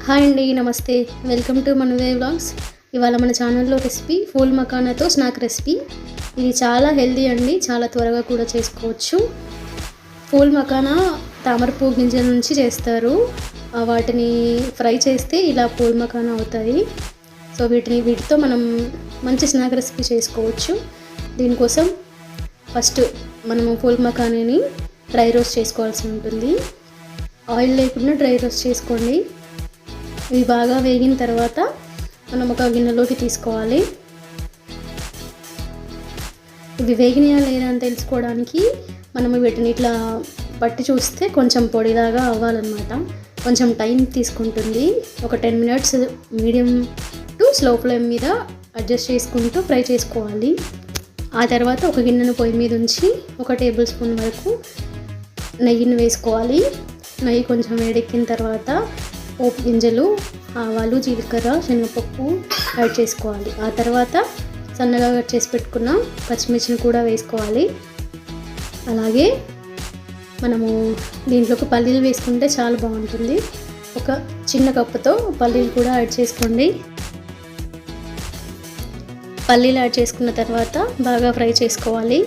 Hi అండి, నమస్తే. Welcome to మనుదే వ్లాగ్స్. ఇవాళ మన ఛానల్లో రెసిపీ ఫూల్ మఖానాతో స్నాక్ రెసిపీ. ఇది చాలా హెల్దీ అండి, చాలా త్వరగా కూడా చేసుకోవచ్చు. ఫూల్ మఖానా తామర పువ్వు గింజల నుంచి చేస్తారు. వాటిని ఫ్రై చేస్తే ఇలా ఫూల్ మఖానా అవుతాయి. సో వీటితో మనం మంచి స్నాక్ రెసిపీ చేసుకోవచ్చు. దీనికోసం ఫస్ట్ మనము ఫూల్ మఖానాని డ్రై రోస్ట్ చేసుకోవాల్సి ఉంటుంది. ఆయిల్ లేకుండా డ్రై రోస్ట్ చేసుకోండి. ఇవి బాగా వేగిన తర్వాత మనం ఒక గిన్నెలోకి తీసుకోవాలి. ఇవి వేగినాయా లేదా అని తెలుసుకోవడానికి మనము వీటిని ఇట్లా పట్టి చూస్తే కొంచెం పొడిలాగా అవ్వాలన్నమాట. కొంచెం టైం తీసుకుంటుంది. ఒక 10 minutes medium to slow flame మీద అడ్జస్ట్ చేసుకుంటూ ఫ్రై చేసుకోవాలి. ఆ తర్వాత ఒక గిన్నెను పొయ్యి మీద ఉంచి 1 టేబుల్ స్పూన్ వరకు నెయ్యిని వేసుకోవాలి. నెయ్యి కొంచెం వేడెక్కిన తర్వాత పోపు గింజలు, ఆవాలు, జీలకర్ర, శనగపప్పు యాడ్ చేసుకోవాలి. ఆ తర్వాత సన్నగా కట్ చేసి పెట్టుకున్న పచ్చిమిర్చిని కూడా వేసుకోవాలి. అలాగే మనము దీంట్లోకి పల్లీలు వేసుకుంటే చాలా బాగుంటుంది. ఒక చిన్న కప్పుతో పల్లీలు కూడా యాడ్ చేసుకోండి. పల్లీలు యాడ్ చేసుకున్న తర్వాత బాగా ఫ్రై చేసుకోవాలి.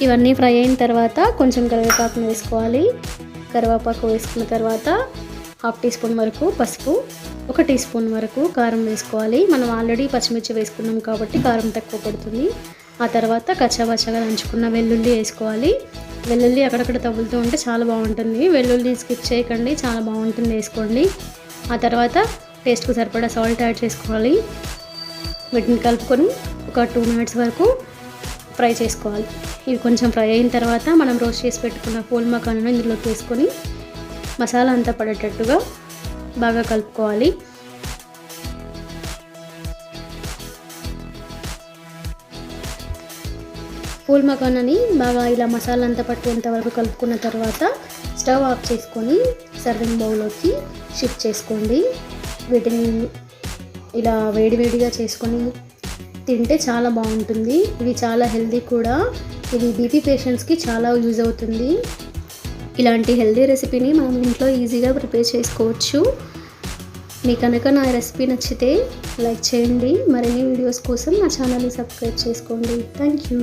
ఇవన్నీ ఫ్రై అయిన తర్వాత కొంచెం కరివేపాకును వేసుకోవాలి. కరివేపాకు వేసుకున్న తర్వాత 1/2 టీ స్పూన్ వరకు పసుపు, 1 టీ స్పూన్ వరకు కారం వేసుకోవాలి. మనం ఆల్రెడీ పచ్చిమిర్చి వేసుకున్నాం కాబట్టి కారం తక్కువ పడుతుంది. ఆ తర్వాత కచ్చాపచ్చాగా దంచుకున్న వెల్లుల్లి వేసుకోవాలి. వెల్లుల్లి అక్కడక్కడ తగులుతూ ఉంటే చాలా బాగుంటుంది. వెల్లుల్లి స్కిప్ చేయకండి, చాలా బాగుంటుంది, వేసుకోండి. ఆ తర్వాత టేస్ట్కు సరిపడా సాల్ట్ యాడ్ చేసుకోవాలి. వీటిని కలుపుకొని ఒక 2 minutes వరకు ఫ్రై చేసుకోవాలి. ఇవి కొంచెం ఫ్రై అయిన తర్వాత మనం రోస్ట్ చేసి పెట్టుకున్న ఫూల్ మఖానాను ఇందులోకి వేసుకొని మసాలా అంతా పడేటట్టుగా బాగా కలుపుకోవాలి. ఫూల్ మఖానాని బాగా ఇలా మసాలా అంతా పట్టేంత వరకు కలుపుకున్న తర్వాత స్టవ్ ఆఫ్ చేసుకొని సర్వింగ్ బౌల్లోకి షిఫ్ట్ చేసుకోండి. వీటిని ఇలా వేడివేడిగా చేసుకొని తింటే చాలా బాగుంటుంది. ఇవి చాలా హెల్దీ కూడా. ఇది బీపీ పేషెంట్స్కి చాలా యూజ్ అవుతుంది. ఇలాంటి హెల్దీ రెసిపీని మనం ఇంట్లో ఈజీగా ప్రిపేర్ చేసుకోవచ్చు. మీకు కనుక నా రెసిపీ నచ్చితే లైక్ చేయండి. మరిన్ని వీడియోస్ కోసం నా ఛానల్ని సబ్స్క్రైబ్ చేసుకోండి. Thank you.